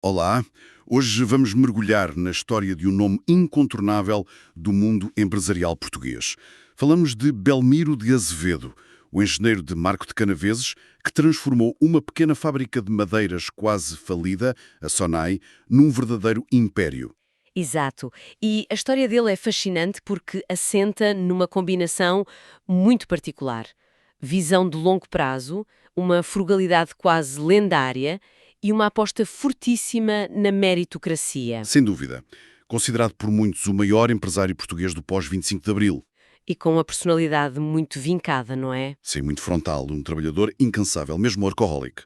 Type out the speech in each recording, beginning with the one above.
Olá, hoje vamos mergulhar na história de um nome incontornável do mundo empresarial português. Falamos de Belmiro de Azevedo, o engenheiro de Marco de Canaveses, que transformou uma pequena fábrica de madeiras quase falida, a Sonai, num verdadeiro império. Exato. E a história dele é fascinante porque assenta numa combinação muito particular. Visão de longo prazo, uma frugalidade quase lendária e uma aposta fortíssima na meritocracia. Sem dúvida. Considerado por muitos o maior empresário português do pós-25 de Abril. E com uma personalidade muito vincada, não é? Sim, muito frontal, um trabalhador incansável, mesmo workaholic.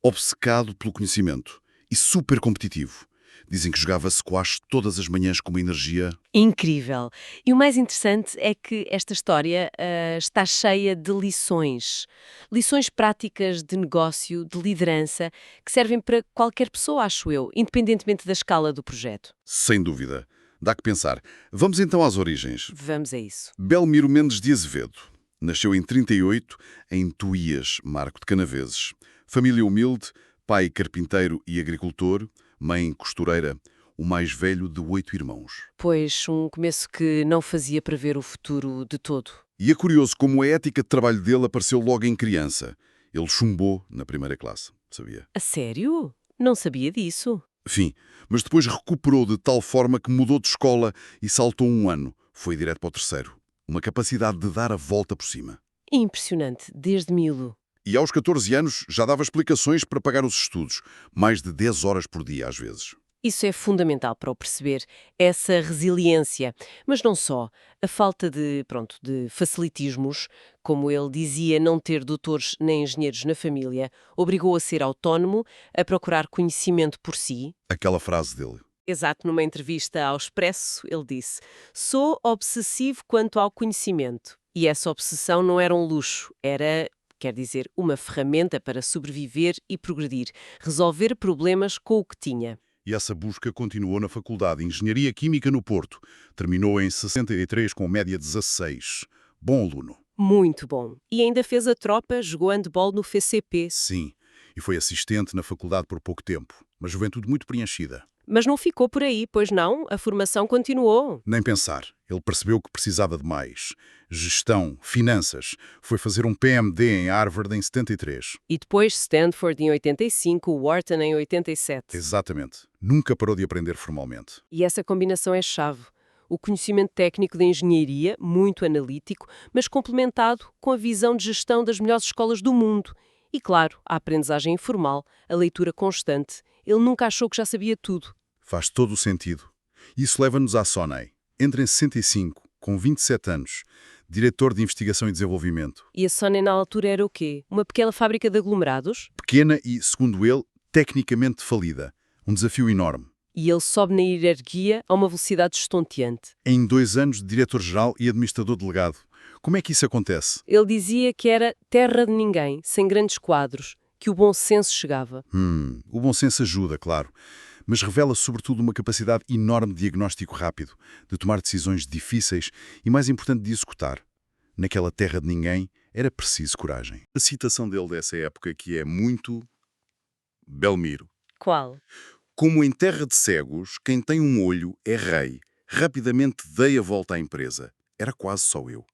Obcecado pelo conhecimento e super competitivo. Dizem que jogava squash todas as manhãs com uma energia. Incrível. E o mais interessante é que esta história está cheia de lições. Lições práticas de negócio, de liderança, que servem para qualquer pessoa, acho eu, independentemente da escala do projeto. Sem dúvida. Dá que pensar. Vamos então às origens. Vamos a isso. Belmiro Mendes de Azevedo. Nasceu em 38, em Tuías, Marco de Canaveses. Família humilde, pai carpinteiro e agricultor, mãe costureira, o mais velho de 8 irmãos. Pois, um começo que não fazia prever o futuro de todo. E é curioso como a ética de trabalho dele apareceu logo em criança. Ele chumbou na primeira classe, sabia? A sério? Não sabia disso. Enfim, mas depois recuperou de tal forma que mudou de escola e saltou um ano. Foi direto para o terceiro. Uma capacidade de dar a volta por cima. Impressionante, desde miúdo. E aos 14 anos já dava explicações para pagar os estudos. Mais de 10 horas por dia, às vezes. Isso é fundamental para o perceber, essa resiliência. Mas não só. A falta de facilitismos, como ele dizia não ter doutores nem engenheiros na família, obrigou a ser autónomo, a procurar conhecimento por si. Aquela frase dele. Exato, numa entrevista ao Expresso, ele disse: "Sou obsessivo quanto ao conhecimento." E essa obsessão não era um luxo, era, quer dizer, uma ferramenta para sobreviver e progredir, resolver problemas com o que tinha. E essa busca continuou na Faculdade de Engenharia Química no Porto. Terminou em 63 com média 16. Bom aluno. Muito bom. E ainda fez a tropa, jogou handball no FCP. Sim. E foi assistente na faculdade por pouco tempo. Uma juventude muito preenchida. Mas não ficou por aí, pois não, a formação continuou. Nem pensar. Ele percebeu que precisava de mais. Gestão, finanças. Foi fazer um PhD em Harvard em 73. E depois Stanford em 85, Wharton em 87. Exatamente. Nunca parou de aprender formalmente. E essa combinação é chave. O conhecimento técnico da engenharia, muito analítico, mas complementado com a visão de gestão das melhores escolas do mundo. E, claro, a aprendizagem informal, a leitura constante. Ele nunca achou que já sabia tudo. Faz todo o sentido. Isso leva-nos à Sonai. Entra em 65, com 27 anos, diretor de Investigação e Desenvolvimento. E a Sony na altura era o quê? Uma pequena fábrica de aglomerados? Pequena e, segundo ele, tecnicamente falida. Um desafio enorme. E ele sobe na hierarquia a uma velocidade estonteante. Em 2 anos de diretor-geral e administrador delegado. Como é que isso acontece? Ele dizia que era terra de ninguém, sem grandes quadros, que o bom senso chegava. O bom senso ajuda, claro. Mas revela sobretudo uma capacidade enorme de diagnóstico rápido, de tomar decisões difíceis e, mais importante, de executar. Naquela terra de ninguém, era preciso coragem. A citação dele dessa época que é muito Belmiro. Qual? Como em terra de cegos, quem tem um olho é rei. Rapidamente dei a volta à empresa. Era quase só eu.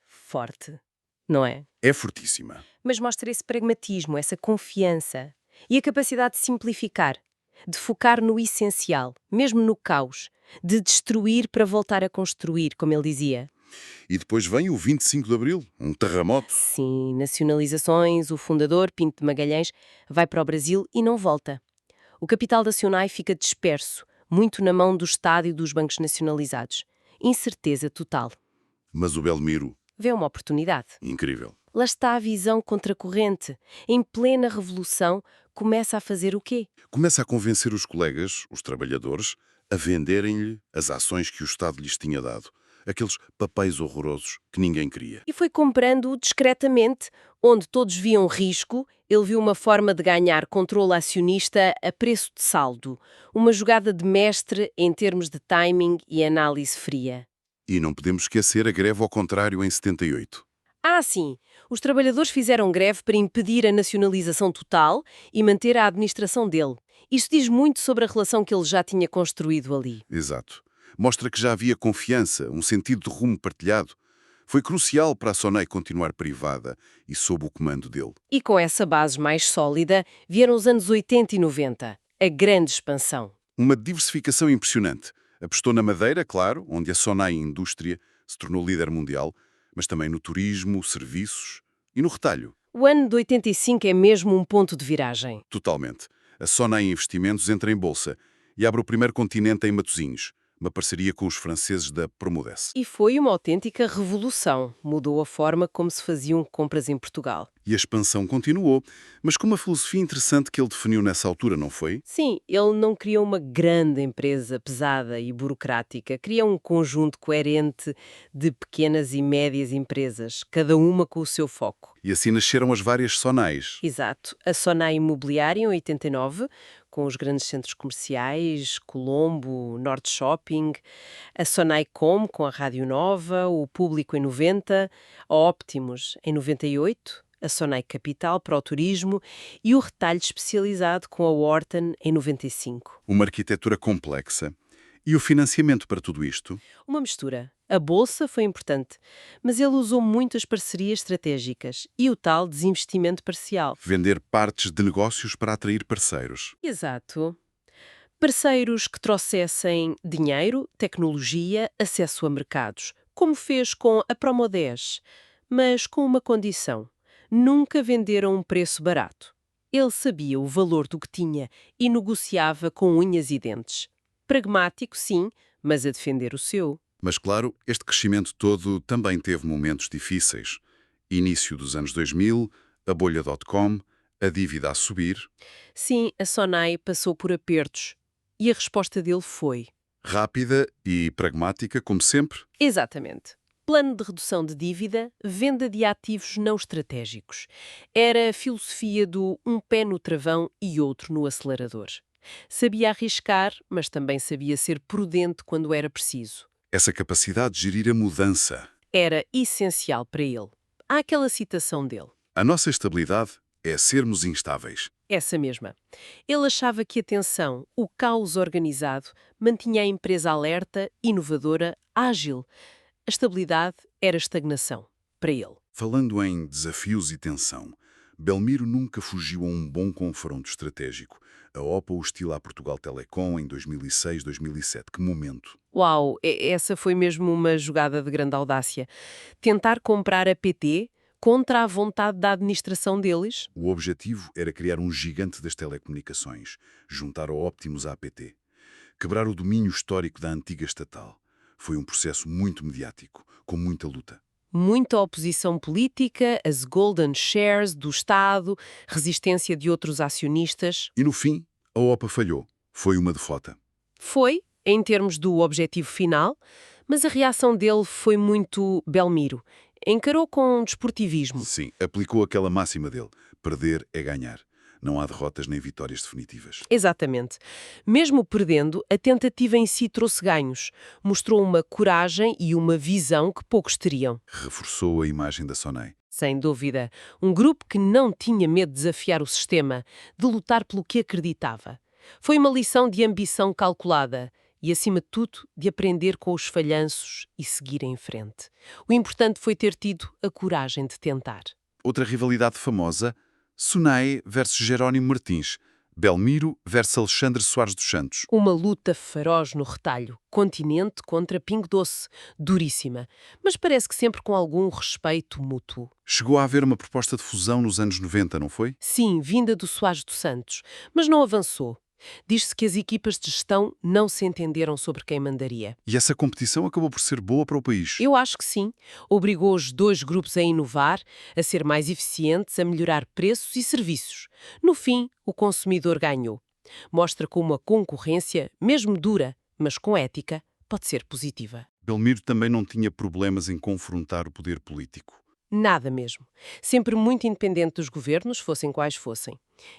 Forte, não é? É fortíssima. Mas mostra esse pragmatismo, essa confiança e a capacidade de simplificar, de focar no essencial, mesmo no caos, de destruir para voltar a construir, como ele dizia. E depois vem o 25 de Abril, um terremoto. Sim, nacionalizações, o fundador, Pinto de Magalhães, vai para o Brasil e não volta. O capital da Sonai fica disperso, muito na mão do Estado e dos bancos nacionalizados. Incerteza total. Mas o Belmiro, Vê uma oportunidade. incrível. Lá está a visão contracorrente. Em plena revolução, começa a fazer o quê? Começa a convencer os colegas, os trabalhadores, a venderem-lhe as ações que o Estado lhes tinha dado. Aqueles papéis horrorosos que ninguém queria. E foi comprando-o discretamente, onde todos viam risco, ele viu uma forma de ganhar controle acionista a preço de saldo. Uma jogada de mestre em termos de timing e análise fria. E não podemos esquecer a greve ao contrário em 78. Ah, sim! Os trabalhadores fizeram greve para impedir a nacionalização total e manter a administração dele. Isso diz muito sobre a relação que ele já tinha construído ali. Exato. Mostra que já havia confiança, um sentido de rumo partilhado. Foi crucial para a Sonai continuar privada e sob o comando dele. E com essa base mais sólida, vieram os anos 80 e 90, a grande expansão. Uma diversificação impressionante. Apostou na madeira, claro, onde a Sonai Indústria se tornou líder mundial, mas também no turismo, serviços e no retalho. O ano de 85 é mesmo um ponto de viragem. Totalmente. A Sonai Investimentos entra em bolsa e abre o primeiro continente em Matosinhos, uma parceria com os franceses da Promodes. E foi uma autêntica revolução. Mudou a forma como se faziam compras em Portugal. E a expansão continuou, mas com uma filosofia interessante que ele definiu nessa altura, não foi? Sim, ele não criou uma grande empresa pesada e burocrática, criou um conjunto coerente de pequenas e médias empresas, cada uma com o seu foco. E assim nasceram as várias Sonais. Exato. A Sonai Imobiliária em 89, com os grandes centros comerciais, Colombo, Norte Shopping, a Sonai Com, com a Rádio Nova, o Público em 90, a Optimus em 98, a Sonai Capital para o turismo e o retalho especializado com a Wharton em 95. Uma arquitetura complexa. E o financiamento para tudo isto? Uma mistura. A bolsa foi importante, mas ele usou muitas parcerias estratégicas e o tal desinvestimento parcial. Vender partes de negócios para atrair parceiros. Exato. Parceiros que trouxessem dinheiro, tecnologia, acesso a mercados, como fez com a Promodes, mas com uma condição: nunca venderam um preço barato. Ele sabia o valor do que tinha e negociava com unhas e dentes. Pragmático, sim, mas a defender o seu. Mas, claro, este crescimento todo também teve momentos difíceis. Início dos anos 2000, a bolha .com, a dívida a subir. Sim, a Sonai passou por apertos. E a resposta dele foi: Rápida e pragmática, como sempre. exatamente. Plano de redução de dívida, venda de ativos não estratégicos. Era a filosofia do um pé no travão e outro no acelerador. Sabia arriscar, mas também sabia ser prudente quando era preciso. Essa capacidade de gerir a mudança. Era essencial para ele. Há aquela citação dele. A nossa estabilidade é sermos instáveis. Essa mesma. Ele achava que a tensão, o caos organizado, mantinha a empresa alerta, inovadora, ágil. A estabilidade era estagnação, para ele. Falando em desafios e tensão, Belmiro nunca fugiu a um bom confronto estratégico. A OPA hostil à Portugal Telecom em 2006-2007. Que momento! Uau, essa foi mesmo uma jogada de grande audácia. Tentar comprar a PT contra a vontade da administração deles? O objetivo era criar um gigante das telecomunicações, juntar a Optimus à APT, quebrar o domínio histórico da antiga estatal. Foi um processo muito mediático, com muita luta. Muita oposição política, as golden shares do Estado, resistência de outros acionistas. E no fim, a OPA falhou. Foi uma derrota. Foi, em termos do objetivo final, mas a reação dele foi muito Belmiro. Encarou com desportivismo. Sim, aplicou aquela máxima dele. Perder é ganhar. Não há derrotas nem vitórias definitivas. Exatamente. Mesmo perdendo, a tentativa em si trouxe ganhos. Mostrou uma coragem e uma visão que poucos teriam. Reforçou a imagem da Sonai. Sem dúvida. Um grupo que não tinha medo de desafiar o sistema, de lutar pelo que acreditava. Foi uma lição de ambição calculada e, acima de tudo, de aprender com os falhanços e seguir em frente. O importante foi ter tido a coragem de tentar. Outra rivalidade famosa, Sonai versus Jerónimo Martins, Belmiro versus Alexandre Soares dos Santos. Uma luta feroz no retalho, Continente contra Pingo Doce, duríssima, mas parece que sempre com algum respeito mútuo. Chegou a haver uma proposta de fusão nos anos 90, não foi? Sim, vinda do Soares dos Santos, mas não avançou. Diz-se que as equipas de gestão não se entenderam sobre quem mandaria. E essa competição acabou por ser boa para o país. Eu acho que sim. Obrigou os dois grupos a inovar, a ser mais eficientes, a melhorar preços e serviços. No fim, o consumidor ganhou. Mostra como a concorrência, mesmo dura, mas com ética, pode ser positiva. Belmiro também não tinha problemas em confrontar o poder político. Nada mesmo. Sempre muito independente dos governos, fossem quais fossem.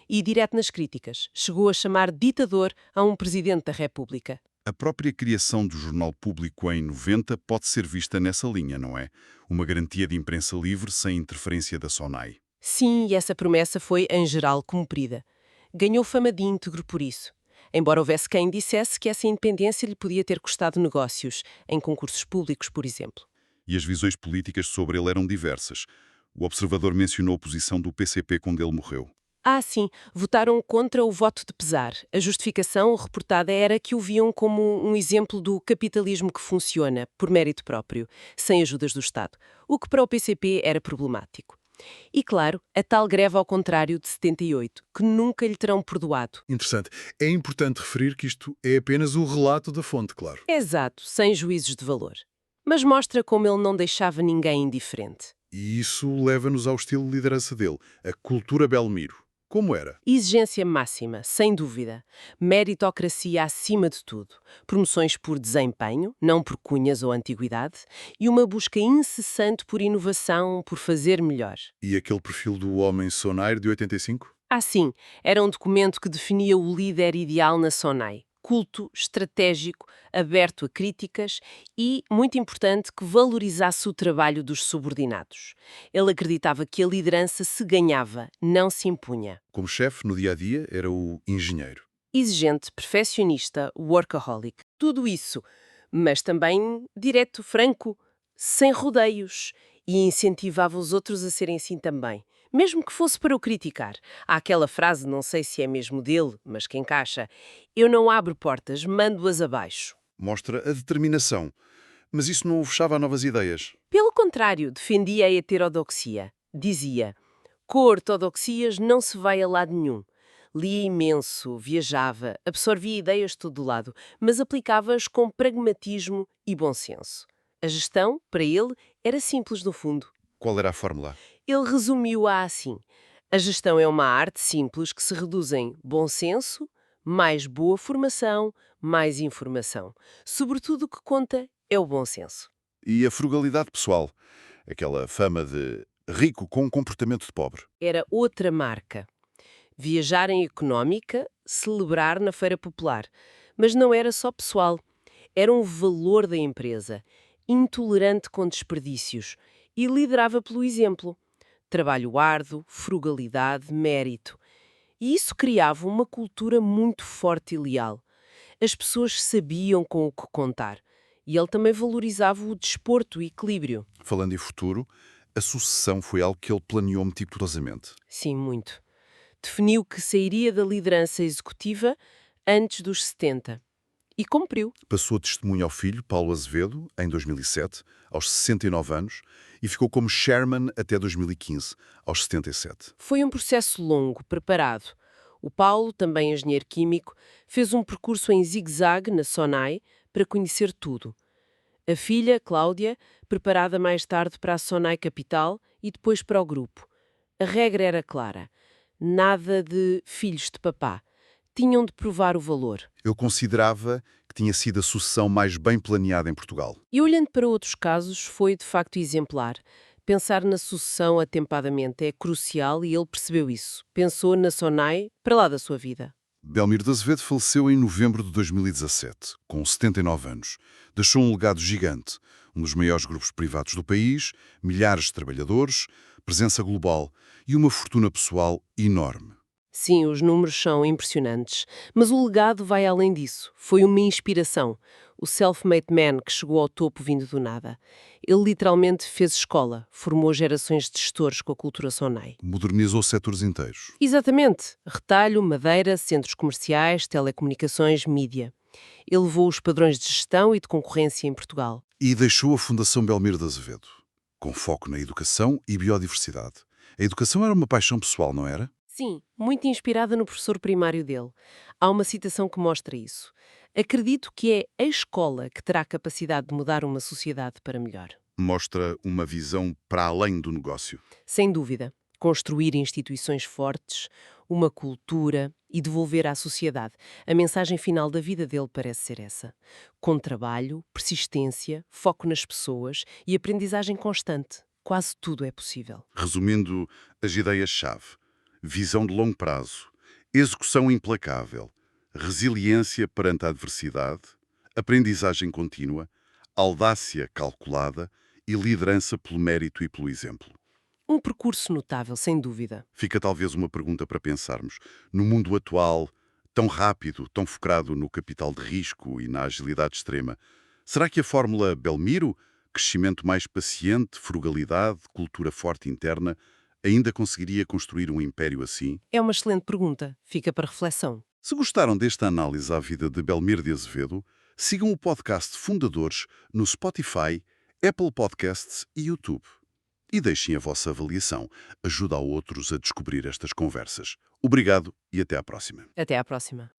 E direto nas críticas. Chegou a chamar ditador a um presidente da República. A própria criação do Jornal Público em 90 pode ser vista nessa linha, não é? Uma garantia de imprensa livre sem interferência da Sonai. Sim, e essa promessa foi, em geral, cumprida. Ganhou fama de íntegro por isso. Embora houvesse quem dissesse que essa independência lhe podia ter custado negócios, em concursos públicos, por exemplo. E as visões políticas sobre ele eram diversas. O observador mencionou a posição do PCP quando ele morreu. Ah, sim, votaram contra o voto de pesar. A justificação reportada era que o viam como um exemplo do capitalismo que funciona, por mérito próprio, sem ajudas do Estado, o que para o PCP era problemático. E, claro, a tal greve ao contrário de 78, que nunca lhe terão perdoado. Interessante. É importante referir que isto é apenas o relato da fonte, claro. Exato, sem juízos de valor. Mas mostra como ele não deixava ninguém indiferente. E isso leva-nos ao estilo de liderança dele, a cultura Belmiro. Como era? Exigência máxima, sem dúvida. Meritocracia acima de tudo. Promoções por desempenho, não por cunhas ou antiguidade. E uma busca incessante por inovação, por fazer melhor. E aquele perfil do homem sonaire de 85? Ah, sim, era um documento que definia o líder ideal na SONAI. Culto, estratégico, aberto a críticas e, muito importante, que valorizasse o trabalho dos subordinados. Ele acreditava que a liderança se ganhava, não se impunha. Como chefe, no dia-a-dia, era o engenheiro. Exigente, perfeccionista, workaholic, tudo isso, mas também direto, franco, sem rodeios, e incentivava os outros a serem assim também. Mesmo que fosse para o criticar. Há aquela frase, não sei se é mesmo dele, mas que encaixa: eu não abro portas, mando-as abaixo. Mostra a determinação. Mas isso não o fechava a novas ideias. Pelo contrário, defendia a heterodoxia. Dizia: com ortodoxias não se vai a lado nenhum. Lia imenso, viajava, absorvia ideias de todo lado, mas aplicava-as com pragmatismo e bom senso. A gestão, para ele, era simples no fundo. Qual era a fórmula? Ele resumiu-a assim: a gestão é uma arte simples que se reduz em bom senso, mais boa formação, mais informação. Sobretudo o que conta é o bom senso. E a frugalidade pessoal. Aquela fama de rico com comportamento de pobre. Era outra marca. Viajar em económica, celebrar na feira popular. Mas não era só pessoal. Era um valor da empresa, intolerante com desperdícios, e liderava pelo exemplo. Trabalho árduo, frugalidade, mérito. E isso criava uma cultura muito forte e leal. As pessoas sabiam com o que contar. E ele também valorizava o desporto e equilíbrio. Falando em futuro, a sucessão foi algo que ele planeou meticulosamente. Sim, muito. Definiu que sairia da liderança executiva antes dos 70. E cumpriu. Passou testemunho ao filho, Paulo Azevedo, em 2007, aos 69 anos, e ficou como chairman até 2015, aos 77. Foi um processo longo, preparado. O Paulo, também engenheiro químico, fez um percurso em zigue-zague na SONAI para conhecer tudo. A filha, Cláudia, preparada mais tarde para a SONAI Capital e depois para o grupo. A regra era clara. Nada de filhos de papá. Tinham de provar o valor. Ele considerava que tinha sido a sucessão mais bem planeada em Portugal. E olhando para outros casos, foi de facto exemplar. Pensar na sucessão atempadamente é crucial e ele percebeu isso. Pensou na SONAI para lá da sua vida. Belmiro de Azevedo faleceu em novembro de 2017, com 79 anos. Deixou um legado gigante, um dos maiores grupos privados do país, milhares de trabalhadores, presença global e uma fortuna pessoal enorme. Sim, os números são impressionantes, mas o legado vai além disso. Foi uma inspiração. O self-made man que chegou ao topo vindo do nada. Ele literalmente fez escola, formou gerações de gestores com a cultura SONAI. Modernizou setores inteiros. Exatamente. Retalho, madeira, centros comerciais, telecomunicações, mídia. Ele levou os padrões de gestão e de concorrência em Portugal. E deixou a Fundação Belmiro de Azevedo, com foco na educação e biodiversidade. A educação era uma paixão pessoal, não era? Sim, muito inspirada no professor primário dele. Há uma citação que mostra isso. Acredito que é a escola que terá a capacidade de mudar uma sociedade para melhor. Mostra uma visão para além do negócio. Sem dúvida. Construir instituições fortes, uma cultura e devolver à sociedade. A mensagem final da vida dele parece ser essa. Com trabalho, persistência, foco nas pessoas e aprendizagem constante. Quase tudo é possível. Resumindo as ideias-chave: visão de longo prazo, execução implacável, resiliência perante a adversidade, aprendizagem contínua, audácia calculada e liderança pelo mérito e pelo exemplo. Um percurso notável, sem dúvida. Fica talvez uma pergunta para pensarmos. No mundo atual, tão rápido, tão focado no capital de risco e na agilidade extrema, será que a fórmula Belmiro, crescimento mais paciente, frugalidade, cultura forte interna, ainda conseguiria construir um império assim? É uma excelente pergunta. Fica para reflexão. Se gostaram desta análise à vida de Belmiro de Azevedo, sigam o podcast Fundadores no Spotify, Apple Podcasts e YouTube. E deixem a vossa avaliação. Ajuda a outros a descobrir estas conversas. Obrigado e até à próxima. Até à próxima.